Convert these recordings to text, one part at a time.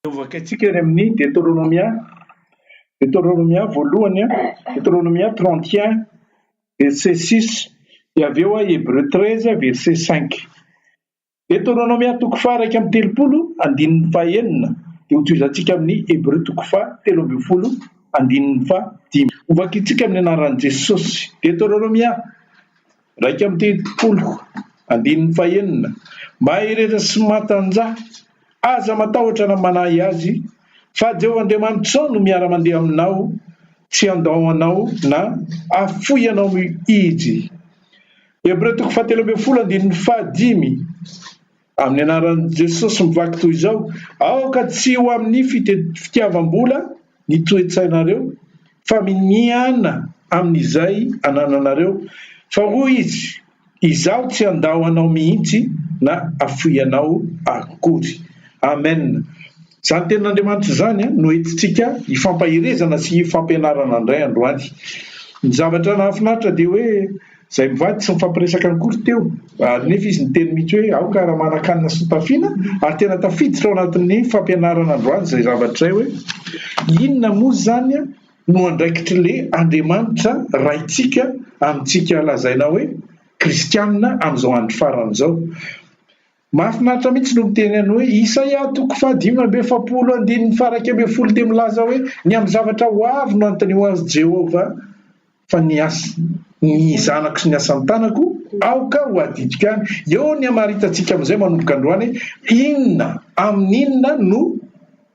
Ovaka antsika eny amin'ny Deutéronomia voalohany Deutéronomia 31 verset 6 dia avy eo Hébreu 13 verset 5. Deutéronomia toko faha 1 andininy faha 9 dia hotoizantsika amin'ny Hébreu toko faha 13 andininy faha 5. Ovaka antsika amin'ny anaran'i Jesosy. Deutéronomia 1 andininy faha 9. Mahereza sy matanjaha aza matahotra na manahy azy fa Jehovah Andriamanitra no miara-mandeha aminao, tsy andao anao na afoy anao mihidy. Hébreu toko faha 13 andininy faha 5 amin'ny anaran'i Jesosy mivaky toy izao: aoka tsy ho amin'ny fitiavam-bola ny toe-tsainareo fa miniana amin'izay anananareo, fa hoy izy, izaho tsy andao anao mihitsy na afoy anao akory. Amen. Zany tenin'Andriamanitra zany no entintsika ifampahirezana sy ifampianarana indray androany. Ny zavatra nahafinaritra dia hoe izay mivady tsy mifampiresaka akory teo, ary nefa izy niteny mihitsy hoe aoka raha manan-kanina sy tafiana, ary tena tafiditra ao anatin'ny fampianarana androany izay zavatra izay hoe inona moa zany no andraikitry le Andriamanitra raintsika amintsika lazaina hoe kristianina amin'izao andro farany izao. Mahafinaritra mihitsy no miteny any hoe Isaia toko faha 5 andininy faha 1 dia milaza hoe ny amin'ny zavatra ho avy no anontany azy Jehovah, fa ny zanako sy ny asan'ny tanako aoka ho adidiko any. Eo ny hamaritantsika amin'izay manomboka androany, inona amin'inona no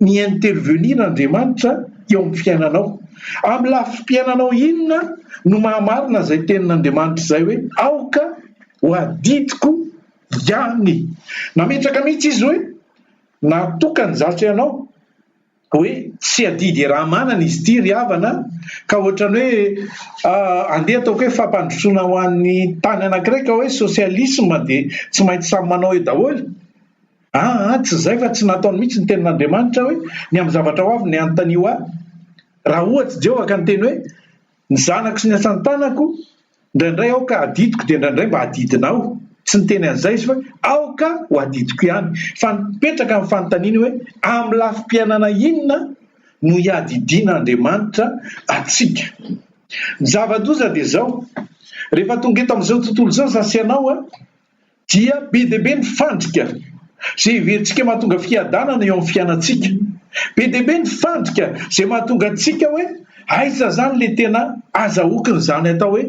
ny intervenir Andriamanitra eo amin'ny fiainanao, amin'ny lafim-piainanao inona no mahamarina izay tenin'Andriamanitra izay hoe aoka ho adidiko ihany. Nametraka mihitsy izy hoe natokany zatra ianao hoe tsy adidy raha manana izy ity ry havana, ka ohatrany hoe andeha ataoko hoe fampandrosoana ho an'ny tany anankiray ka hoe sosialisme dia tsy maintsy samy manao eo daholo. Tsy izay fa tsy nataony mihitsy ny tenin'Andriamanitra hoe ny amin'ny zavatra ho avy ny anontanio ahy. Raha ohatsy Jehovah ka niteny hoe ny zanako sy ny asan'ny tanako indraindray aoka adidiko dia indraindray mba adidinao, tsy niteny an'izay izy fa aoka ho adidiko ihany. Fa nipetraka amin'ny fanontaniany hoe amin'ny lafim-piainana inona no hiadidian'Andriamanitra atsika. Ny zava-doza dia izao, rehefa tonga eto amin'izao tontolo izao zasianao dia be dia be ny fandrika izay heverintsika mahatonga fiadanana eo amin'ny fiainantsika. Be dia be ny fandrika izay mahatonga antsika hoe aiza zany le tena azahoky zany atao hoe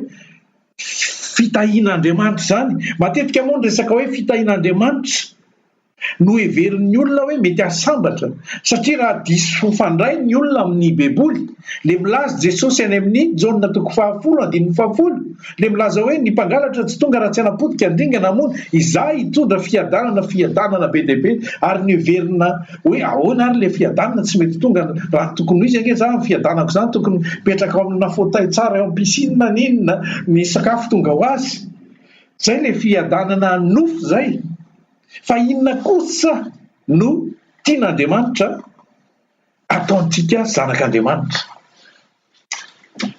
fitahian'Andriamanitra zany. Matetika moa ny resaka hoe fitahian'Andriamanitra no heverin'ny olona hoe mety ahasambatra, satria raha diso fandray ny olona amin'ny baiboly, le milaza Jesosy any amin'ny Jaona toko 10:10, le milaza hoe ny mpangalatra tsy tonga raha tsy hanapodika andringana moa, izaho hitondra fiadanana be dia be, ary ny heverina hoe ahoana ary le fiadanana tsy mety tonga raha tokony izy ange zany fiadanako zany tokony petraka ao amina fauteuil tsara eo amin'ny piscine ninona ny sakafo tonga ho azy. Zay le fiadanana nofo zay. Fa inona kosa no tian'Andriamanitra ataontsika zanak'Andriamanitra?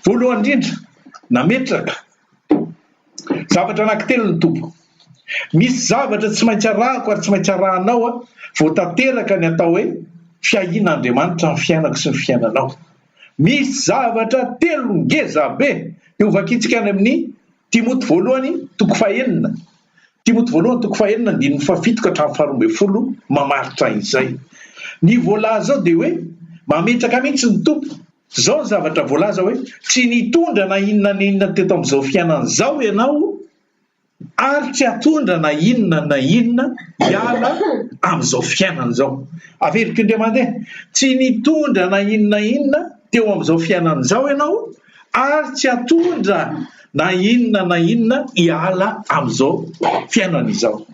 Voalohany indrindra, nametraka zavatra anankitelo ny tompo. Misy zavatra tsy maintsy arahako ary tsy maintsy arahanao voatanteraka ny atao hoe fiahian'Andriamanitra amin'ny fiainako sy ny fiainanao. Misy zavatra telo ngeza be. Ovakitsika any amin'ny Timoty voalohany toko faha 9. Timoty voalohany toko faha 9 andininy faha 7 ka hatramin'ny faha 12 mamaritra izay. Ny voalaza ao dia hoe mametraka mihitsy ny tompo. Zao ny zavatra voalaza hoe tsy nitondra na inona na inona teto amin'izao fiainana izao ianao, ary tsy hatondra na inona hiala amin'izao fiainana izao. Averiko indray mandeha, tsy nitondra na inona teo amin'izao fiainana izao ianao, ary tsy hatondra na inona hiala amin'izao fiainana izao.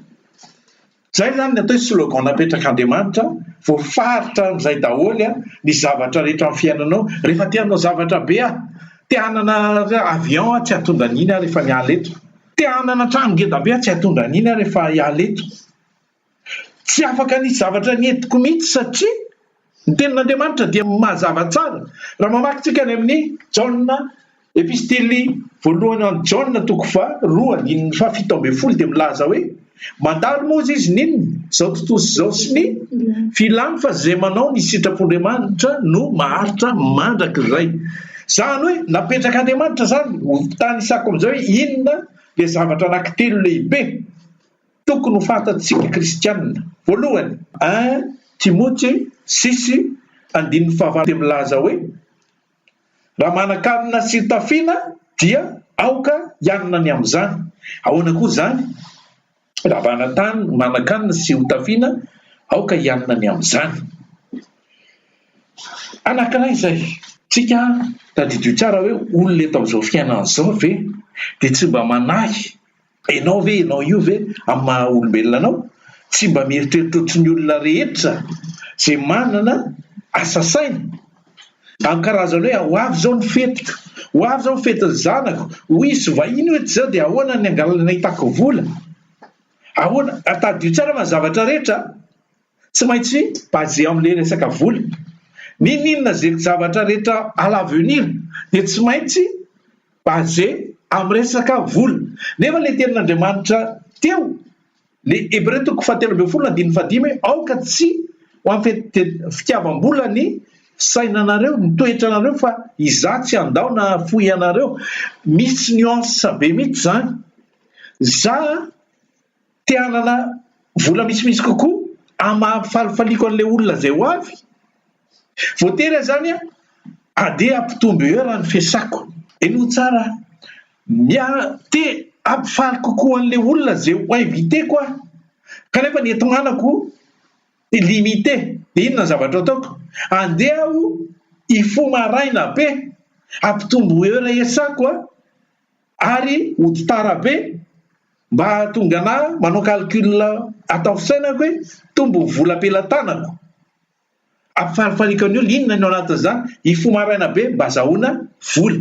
Zay zany ny atao slogan napetraka Andriamanitra, voafaritra amin'izay daholy ny zavatra rehetra amin'ny fiainanao. Rehefa tianao zavatra be te hanana avion tsy hatondra n'iny rehefa miala eto, te hanana trano ngeda be tsy hatondra n'iny rehefa hiala eto. Tsy afaka nisy zavatra nientiko mihitsy satria ny tenin'Andriamanitra dia mazava tsara. Raha mamakytsika any amin'ny Jaona epistily voalohany any Jaona toko 2:7 dia milaza hoe mandalo moa izy ninny zao tontolo zao sy ny filany fa zay manao ny sitrap'Andriamanitra no maharitra mandrak'izay. Zany hoe napetraka Andriamanitra zany tany isako am'izay hoe inona le zavatra anankitelo lehibe tokony ho fantatsika kristianina. Voalohany 1 Timothée 6:5 milaza hoe raha manan-kanina sy tafiana dia aoka hianina ny amin'izany. Ahoana koa zany? Raha manan-kanina sy ho tafiana aoka hianina ny amin'izany. Anankiray izay tsika tadidio tsara hoe olona eto amin'izao fiainana izao ve dia tsy mba manahy ianao ve ianao io ve amin'ny maha olombelona anao tsy mba mieritreritra ohatry ny olona rehetra zay manana asa saina amin'ny karazany hoe ho avy zao ny fetiko, ho avy zao ny fetin'ny zanako, ho isy vahiny hoe tsy zao dia ahoana ny angalana hitako vola, ahoana atadio tsara fa ny zavatra rehetra tsy maintsy basé amin'ilay resaka vola. Ninona zay zavatra rehetra à l'avenir dia tsy maintsy basé amin'ny resaka vola. Nefa ilay tenin'Andriamanitra teo le Hébreu 13:15 aoka tsy ho amin'ny fitiavam-bola ny sainanareo, ny toetranareo fa izaho tsy andao na foy anareo. Misy nuance be mihitsy zany. Zaho te hanana vola misimisy kokoa amampifalifaliako an'ilay olona zay ho avy. Voatery zany ade ampitombo eo raha ny fiasako. Eno tsara te ampifaly kokoa an'ilay olona zay ho inviteko aho kanefa ny eto anako limité. Dia inona ny zavatra ataoko? Andeha aho ifo maraina be ampitombo eo raha iasako ary hoditara be mba tonga ana manao calcul atao fisainako hoe tombo vola ampelantanako. Ampifalifaliako an'io inona ny ao anatin'izany? Ifo maraina be mba azahoana vola.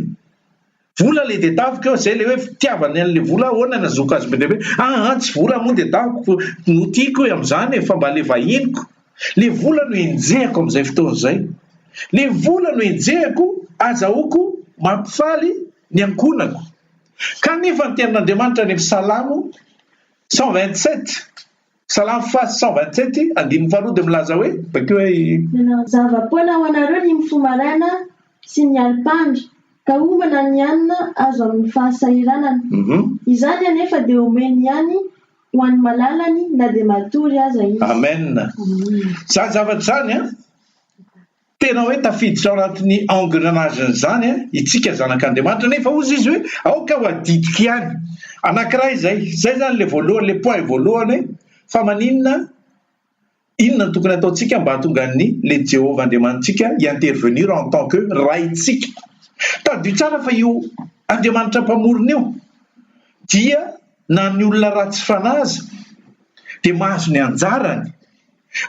Vola le dia tavika eo zay le hoe fitiavany an'ilay vola ahoana nazoaka azy be deaibe tsy vola moa dia taviko no tiako hoe amin'izany efa mba le vahiniko. Le vola no enjehako amin'izay fotoana izay. Le vola no enjehako azahoako mampifaly ny ankonako. Kanefa ny tenin'Andriamanitra ny Salamo 127 Salamo 127 1:5 dia milaza hoe bakeo hoe zava-poana ho anareo ny mifo maraina sy ny alipandra ka homana ny anina azo amin'ny fahasahiranana. Izany anefa dia omeny ihany ho an'ny malalany na dia matory aza izy. Amen. Zany zavatra zany tena hoe tafiditra ao anatin'ny engrenage zany itsika zanak'Andriamanitra nefa ozy izy hoe aoka ho adidika ihany. Anankiray zay zany le voalohany, le point voalohany fa maninona inona no tokony ataontsika mba hatonga ny le Jéhovah Andriamanitsika intervenir en tant que raitsika. Tadio tsara fa io Andriamanitra mpamorona io dia na ny olona ratsy fanazy dia mahazo ny anjarany.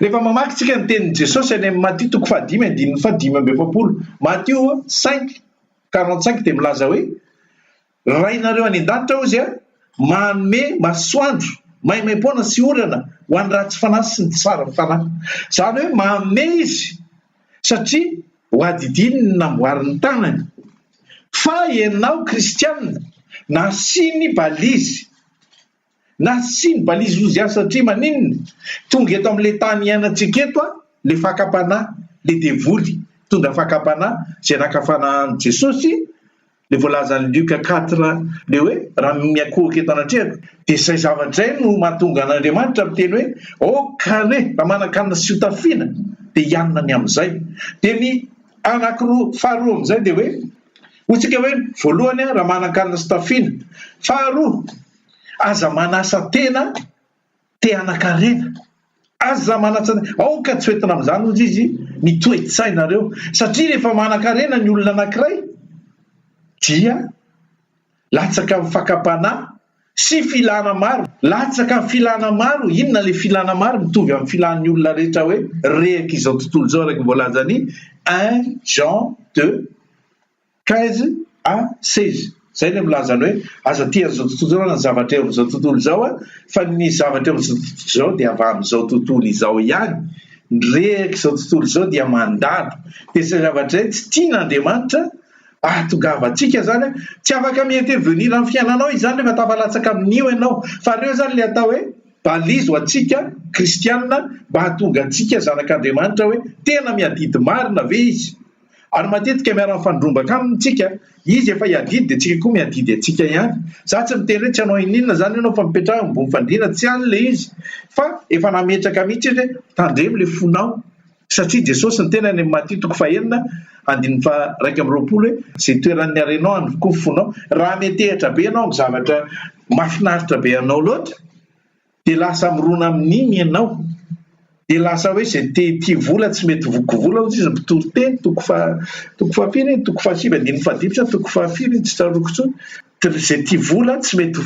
Rehefa mamaky tsika ny tenin'i Jesosy any amin'ny Matthieu 5:5-7 Matthieu 5:45 dia milaza hoe rainareo any an-danitra ozy manome masoandro maimaim-poana sy orana ho an'ny ratsy fanahy sy ny tsara fanahy. Zany hoe manome izy satria ho adidiny ny namboarin'ny tanany. Fa ianao kristianina nasiny balizy ozy aho satria maninona tonga eto amin'ilay tany iainantsika eto le fakapanahy, le devoly tonga fakapanahy zay nakafanahan'i Jesosy le voalaza ny Luc 4 le hoe raha miakohaka eto anatrehako. Dia izay zavatra izay no mahatonga an'Andriamanitra miteny hoe kare raha manan-kanina sy ho tafiana dia hianina ny amin'izay. Dia ny faharoa amin'izay dia hoe hotsika hoe voalohany raha manan-kanina sy tafiana, faharoa aza manasa tena te hanan-karena, aza manasa aoka tsy hoentina amin'izany ozy izy mitoetsainareo satria rehefa manan-karena ny olona anankiray dia latsaka amin'ny fakapanahy sy filana maro. Latsaka amin'ny filana maro. Inona le filana maro? Mitovy amin'ny filan'ny olona rehetra hoe rehaka izao tontolo izao araka voalazany 1 Jean 2:15-16. Zay le milazany hoe aza tia amin'izao tontolo izao ny zavatra eo amin'izao tontolo izao fa ny zavatra eo amin'izao tontolo izao dia avy amin'izao tontolo izao ihany. Ny rehaka izao tontolo izao dia mandalo. Dia izay zavatra izay tsy tian'Andriamanitra ahatongavantsika zany tsy afaka mi-intervenir amin'ny fiainanao izy zany rehefa tafalatsaka amin'io ianao. Fa reo zany le atao hoe balizo atsika kristianina mba hatonga atsika zanak'Andriamanitra hoe tena miadidy marina ve izy. Ary matetika miara-mifandrombaka amintsika izy efa hiadidy dia tsika koa miadidy atsika ihany. Za tsy miteny hoe tsy hanao ininona zany ianao fa mipetraha ambony fandriana, tsy hany le izy fa efa nametraka mihitsy izy hoe tandremo le fonao, satria Jesosy ny tena any amin'ny Matthieu 9:1-2 hoe zay toeran'ny arenao any koa fonao. Raha metehitra be ianao amin'ny zavatra mahafinaritra be anao loatra dia lasa mirona amin'iny ianao, dia lasa hoe zay tia vola tsy mety vokovola ozy izy mpitory teny toko fahafiry, toko fahasivy andiny fahadimy, toko fahafiry tsy tsaroko tsony. Zay tia vola tsy mety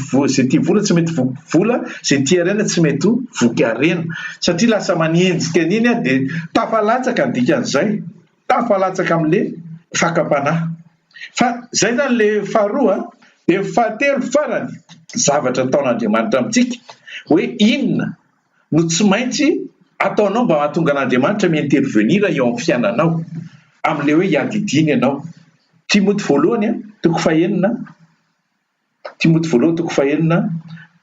vokovola, zay tia arena tsy mety voky arena, satria lasa manenjika an'iny a dia tafalatsaka ny dikan'izay, tafalatsaka amin'le fakam-panahy. Fa zay zany le faharoa. Dia fahatelo farany zavatra ataon'Andriamanitra amintsika hoe inona no tsy maintsy ataonao mba hahatonga an'Andriamanitra mi-intervenir eo amin'ny fiainanao amin'le hoe hiadidiny ianao. Timothée voalohany toko fahaenina, Timothée voalohany toko fahaenina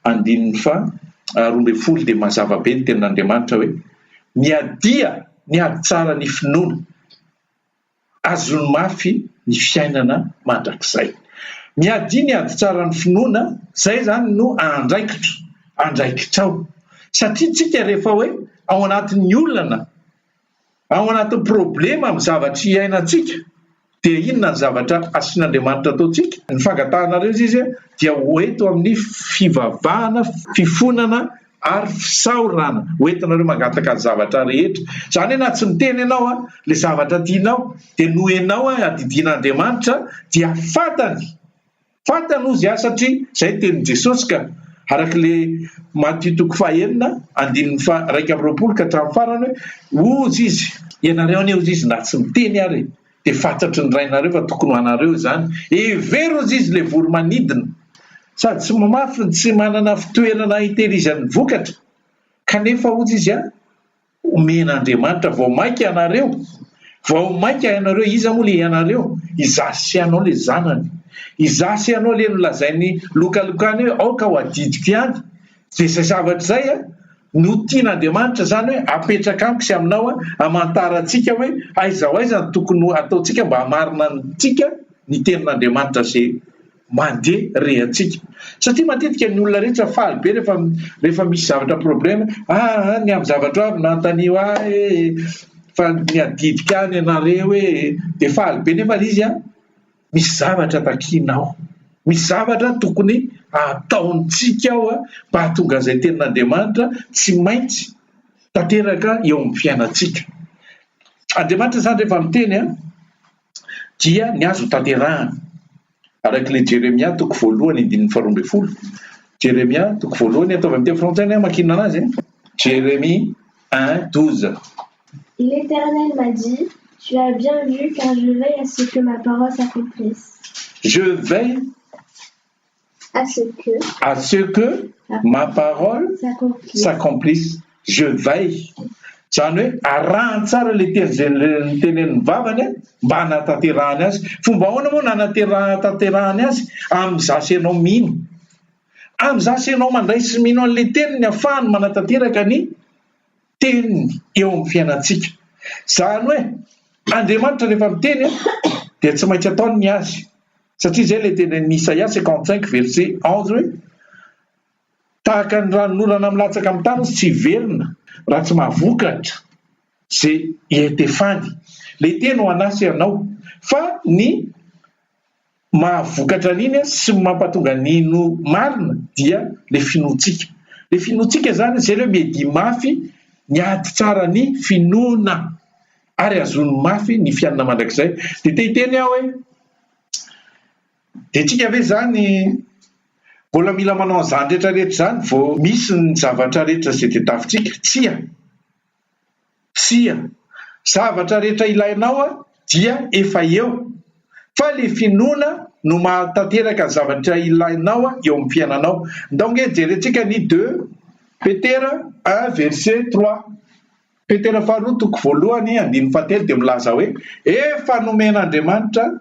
2:12 dia mazava be ny tenin'Andriamanitra hoe miadia ny ady tsara ny finoana, azony mafy ny fiainana mandrakizay. Miadia ny ady tsara ny finoana, zay zany no andraikitrao, satria tsika rehefa hoe ao anatin'ny olana, ao anatin'ny problema amin'ny zavatra iainantsika, dia inona ny zavatra asian'Andriamanitra ataontsika? Ny fangatahanareo izy dia hoeto amin'ny fivavahana, fifonana ary fisaorana, hoentinareo mangataka ny zavatra rehetra. Zany na tsy miteny ianao le zavatra tianao, dia noho ianao adidin'Andriamanitra dia fantany ozy satria zay tenin' Jesosy ka arak'le Matthieu 9:2-3 hoe ozy izy ianareo ane ozy izy na tsy miteny ary dia fantatry ny rainareo fa tokony ho anareo zany. Hevery ozy izy le voro-manidina, sady tsy mamafy, tsy manana fitoerana hitehirizan'ny vokatra, kanefa ozy izy omen'Andriamanitra vao maika ianareo, iza moa le ianareo? Izasy anao le zanany, izasy anao le nolazainy lokalokany hoe aoka ho adidiko ihany. Dia izay zavatra zay no tian'Andriamanitra zany hoe apetraka amiko sy aminao hamantara antsika hoe aiza ho aiza ny tokony ataontsika mba hamarina antsika ny tenin'Andriamanitra zay mandeha rehantsika. Satria matetika ny olona rehetra faly be rehefa misy zavatra problème, ny amin'ny zavatra avy nanontania ahy fa niadidika any ianareo hoe, dia faly be nefa izy misy zavatra takinao, misy zavatra tokony ataontsika ao mba hahatonga izay tenin'Andriamanitra tsy maintsy tanteraka eo amin'ny fiainantsika. Andriamanitra zany rehefa miteny dia ny azo tanterahana. Arak'le Jeremia 1:12, Jeremia 1:12 ataovy amin'ny teny frantsay mankina anazy. Jérémie 1:12. L'Éternel m'a dit, tu as bien vu, car je veille à ce que ma parole s'accomplisse. Je veille à ce que ma parole s'accomplisse. Je veille. Zany hoe arahany tsara le tenen'ny vavany mba hanatanterahany azy. Fomba ahoana moa nanatanterahany azy? Amin'ny zasy ianao mino, amin'ny zasy ianao mandray sy mino an'le teniny ahafahany manatanteraka ny teniny eo amin'ny fiainantsika. Zany hoe Andriamanitra rehefa miteny dia tsy maintsy ataony ny azy, satria zay le tenen'ny Isaia 55:11 hoe tahaka ny ranon'olana milatsaka amin'ny tany tsy velona raha tsy mahavokatra zay etefany. Le teny ho anasy ianao, fa ny mahavokatra an'iny sy mampatonga nino marina dia le finoantsika. Le finoantsika zany zay le medy mafy ny ady tsara ny finoana ary azony mafy ny fiainana mandrakizay. Dia te-hiteny aho hoe dia tsika ve zany mbola mila manao an'izany rehetrarehetra zany vao misy ny zavatra rehetra zay tadiavintsika? Tsia. Zavatra rehetra ilainao dia efa eo, fa le finoana no mahatanteraka ny zavatra ilainao eo amin'ny fiainanao. Donc jerentsika ny 2 Petera 1:3. Petera 2:1 dia milaza hoe efa nomen'Andriamanitra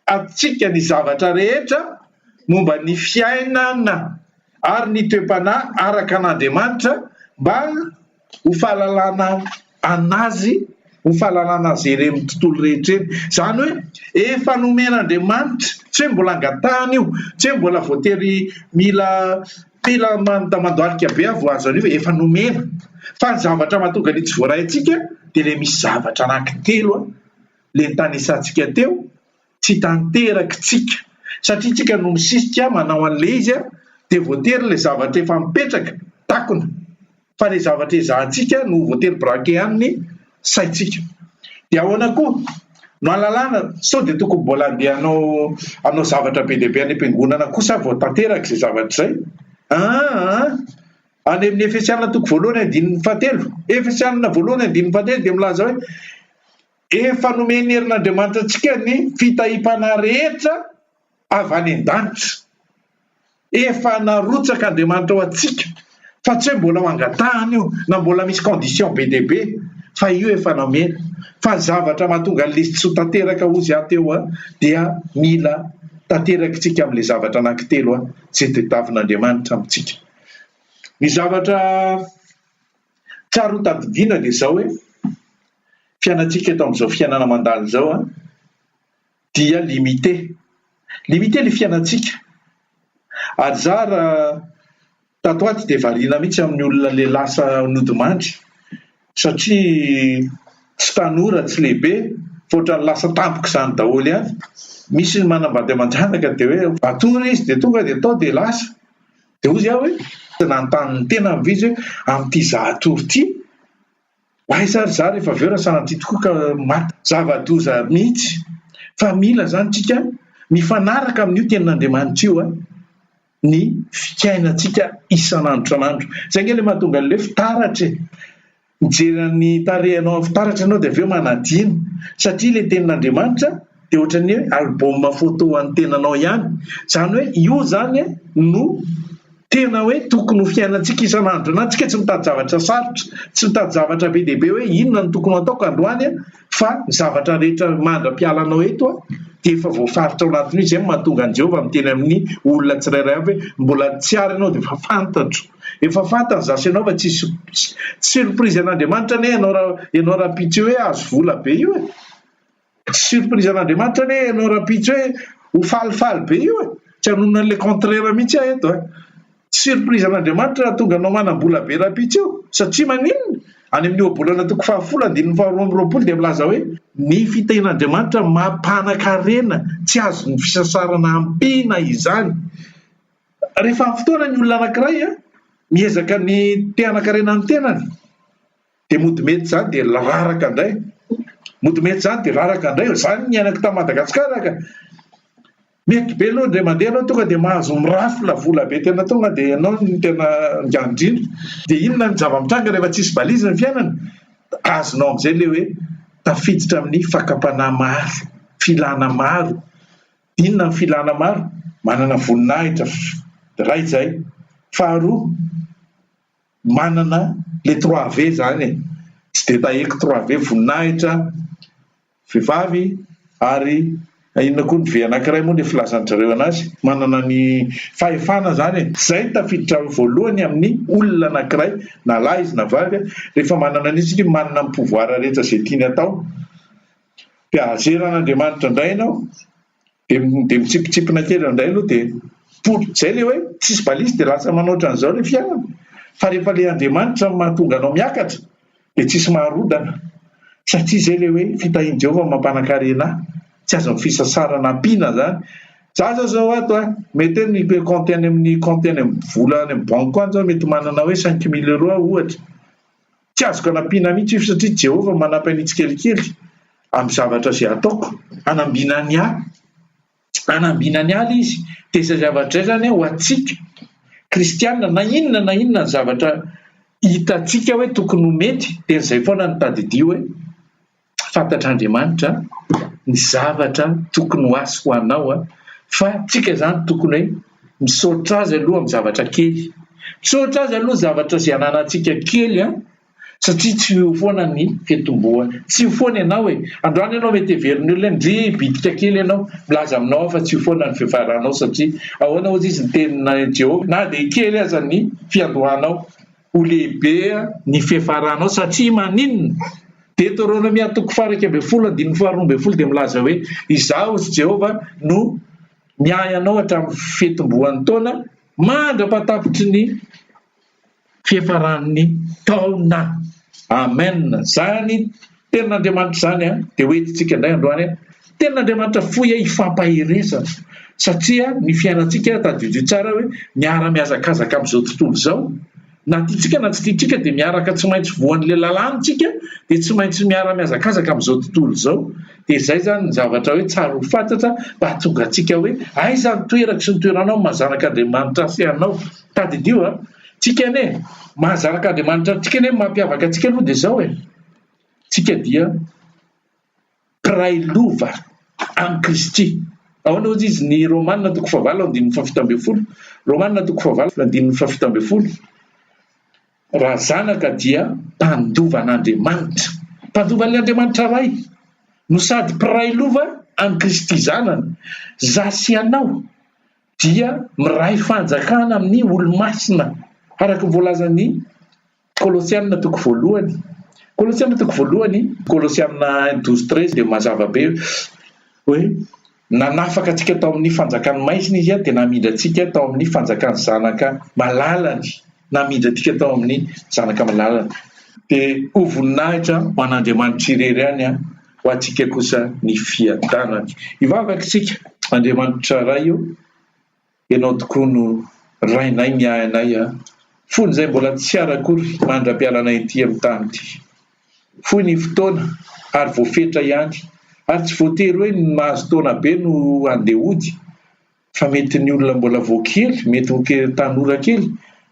atsika ny zavatra rehetra momba ny fiainana ary ny toe-panahy araka an'Andriamanitra mba ho fahalalana anazy, ho fahalalana azy ire amin'ny tontolo rehetra eny. Zany hoe efa nomen'Andriamanitra, tsy hoe mbola angatahany io, tsy hoe mbola voatery mila mandohalika be avo azo an'io, efa nomena. Fa ny zavatra mahatonga ny tsy voarahintsika dia le misy zavatra anankitelo le tanisantsika teo, tsy tanterakitsika satria tsika no misisika manao an'le izy dia voatery le zavatra efa mipetraka takona, fa le zavatra ezahantsika no voatery braqué amin'ny saitsika. Dia ahoana koa no alalana sao dia tokony mbola andeha hanao zavatra be dehibe any am-piangonana kosa vao tanteraka izay zavatra izay. Any amin'ny Efesianina toko voalohany andininy 7, Efesianina voalohany andininy 7 dia milaza hoe efa nomeny herin'Andriamanitra antsika ny fitahim-pana rehetra avy any an-danitra, efa narotsaka Andriamanitra ao antsika, fa tsy hoe mbola ho angatahany io na mbola misy condition be dehibe, fa io efa nomena. Fa zavatra mahatonga an'le tsy ho tanteraka ozy ateo dia mila tanterakitsika amin'le zavatra anankitelo izay tadiavin'Andriamanitra amintsika. Ny zavatra tsara ho tadidiana dia izao hoe fiainantsika eto amin'izao fiainana mandalo izao dia limité le fiainantsika. Ary za raha tato aty dia variana mihitsy amin'ny olona le lasa nodimandry, satria tsy tanora tsy lehibe fa ohatrany lasa tampoka izany daholo ihany. Misy ny manambady aman-janaka dia hoe atory izy dia tonga dia atao dia lasa, dia ozy aho hoe nanontany tena mivizy hoe amin'ity zahatory ity aiza za rehefa avy eo raha sanatria tokoa ka maty zava-doza mihitsy, fa mila zany tsika mifanaraka amin'io tenin'Andriamanitra io ny fiainantsika isan'andro. Izay nge le mahatonga an'le fitaratra, mijery ny tarehinao amin'ny fitaratra ianao dia avy eo manadino, satria le tenin'Andriamanitra dia ohatran'ny hoe album photo an'ny tenanao ihany. Zany hoe io zany no tena hoe tokony ho fiainantsika isan'andro. Antsika tsy mitady zavatra sarotra, tsy mitady zavatra be dehibe hoe inona no tokony ataoko androany, fa ny zavatra rehetra mandra-pialanao eto dia efa voafaritra ao anatin'io. Izay mahatonga an Jehovah miteny amin'ny olona tsirairay avy hoe mbola tsy ary ianao dia efa fantatro, efa fantany zasy ianao fa tsy surprise an'Andriamanitra ne ianao rapitsy hoe azo vola be io surprise an'Andriamanitra ne ianao rapitsy hoe ho falifaly be io tsy hanonona an'le contraire mihitsy eto surprise an'Andriamanitra tonga anao manam-bola be rapitsy io, satria maninona any amin'ny ohabolana toko 10:22 dia milaza hoe ny fitahin'Andriamanitra mampanankarena, tsy azo ny fisasarana ampina izany. Rehefa amin'ny fotoana ny olona anankiray miezaka ny te hanankarena ny tenany dia modimety zany dia raraka indray, zany ny ainako ta Madagasikara ka mety be aloha indray mandeha anao tonga dia mahazo mirafila vola be tena tonga dia ianao ny tena ngandrindra. Dia inona ny zava-mitranga rehefa tsisy balizy ny fiainana, azonao amin'izay le hoe tafiditra amin'ny fakapana maro, filana maro. Inona ny filana maro? Manana voninahitra iray izay, faharoa manana le 3V zany tsy dia taheko 3V, voninahitra, vehivavy ary inona koa ny ve anankiray moa le filazan'zareo anazy, manana ny fahefana zany zay tafiditra voalohany amin'ny olona anankiray na lahy izy na vavy rehefa manana an'izy manana ny pouvoir rehetra izay tiany atao. Dia azeran'Andriamanitra indray ianao dia mitsipitsipina kely indray aloha dia zay le hoe tsisy balisy dia lasa manao ohatran'izao le fiainana. Fa rehefa le Andriamanitra mahatonga anao miakatra dia tsisy maharodana, satria zay le hoe fitahian Jehovah mampanankarena, tsy azo ny fisasarana ampiana zany. Zaza zao ato mety ny compte any amin'ny vola any amin'ny banque any zao mety manana hoe 5 000 € ohatra, tsy azoko anampiana mihitsy io satria Jehovah manampy an'itsy kelikely amin'ny zavatra izay ataoko, anambinany aly izy. Dia izay zavatra izay zany ho antsika kristianina na inona ny zavatra hitantsika hoe tokony ho mety dia izay foana ny tadidio hoe fantatr'Andriamanitra ny zavatra tokony ho asy ho anao, fa tsika zany tokony hoe misaotra azy aloha amin'ny zavatra kely, misaotra azy aloha zavatra izay ananantsika kely satria tsy io foana ny fitomboany, tsy io foana ianao hoe androany ianao mety heveriny olona ndre bitika kely ianao milaza aminao fa tsy io foana ny fiavaranao satria ahoana ozy izy ny tenina Jehova na dia kely aza ny fiandohanao ho lehibe ny fiafaranao satria maninona Deutéronomia 20:12 dia milaza hoe izaho sy Jehova no miahy anao hatramin'ny fitomboan'ny taona mandra-patapitry ny fiafaran'ny taona. Amen. Zany tenin'Andriamanitra zany dia hoentintsika indray androany tenin'Andriamanitra fohy hifampahiresana satria ny fiainantsika tadiodio tsara hoe miara-miazakazaka amin'izao tontolo izao na tiatsika na tsy tiatsika dia miaraka tsy maintsy voan'ilay lalàntsika dia tsy maintsy miara-miazakazaka amin'izao tontolo izao. Dia izay zany ny zavatra hoe tsara ho fantatra mba hahatonga antsika hoe aiza ny toerako sy ny toeranao mahazanak'Andriamanitra sy anao tadidio tsika ane mahazanak'Andriamanitra tsika ane mampiavaka antsika aloha dia izao tsika dia mpiray lova amin'ny Kristy. Ahoana ozy izy ny Romanina 9:17 Romanina 9:17 raha zanaka dia mpandovan'Andriamanitra, mpandovan'Andriamanitra ray no sady mpiray lova amin'ny Kristy zanany. Zasy anao dia miray fanjakana amin'ny olo-masina araka voalazan'ny Kolosianina 1:1 Kolosianina 1:1 Kolosianina 12:13 dia mazava be hoe nanafaka antsika tao amin'ny fanjakany maisina izy dia namindra antsika tao amin'ny fanjakan'ny zanaka malalany, namindra antsika tao amin'ny zanaka malalany. Dia ho voninahitra ho an'Andriamanitra irery ihany ho antsika kosa ny fiadanany. Hivavaka isika Andriamanitra ray io, ianao tokoa no rainay miahy anay fony izay mbola tsy arakory mandra-pialanay ity amin'ny tany ity. Foy ny fotoana ary voafetra ihany ary tsy voatery hoe ny mahazo taona be no andeha hody fa mety ny olona mbola voakely, mety tanora kely,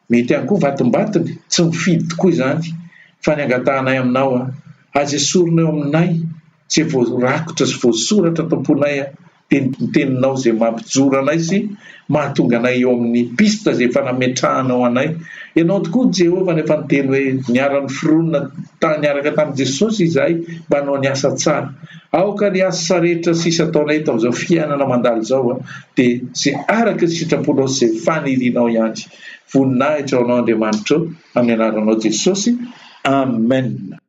mety ihany koa vatombatiny, tsy mifidy tokoa izany fa ny angatahanay aminao aza esorina eo aminay izay voarakotra sy voasoratra tamponay dia ny teninao izay mampijoro anay sy mahatonga anay eo amin'ny pista izay efa nametrahanao anay. Ianao tokoa Jehova nefa niteny hoe niara-ny fironina niaraka tamin'i Jesosy izahay mba hanao ny asa tsara. Aoka ny asa rehetra sisa ataonay eto amin'izao fiainana mandalo izao dia izay araka ny sitraponao sy izay fanirianao ihany. Voninahitra ho anao Andriamanitra amin'ny anaranao Jesosy. Amen.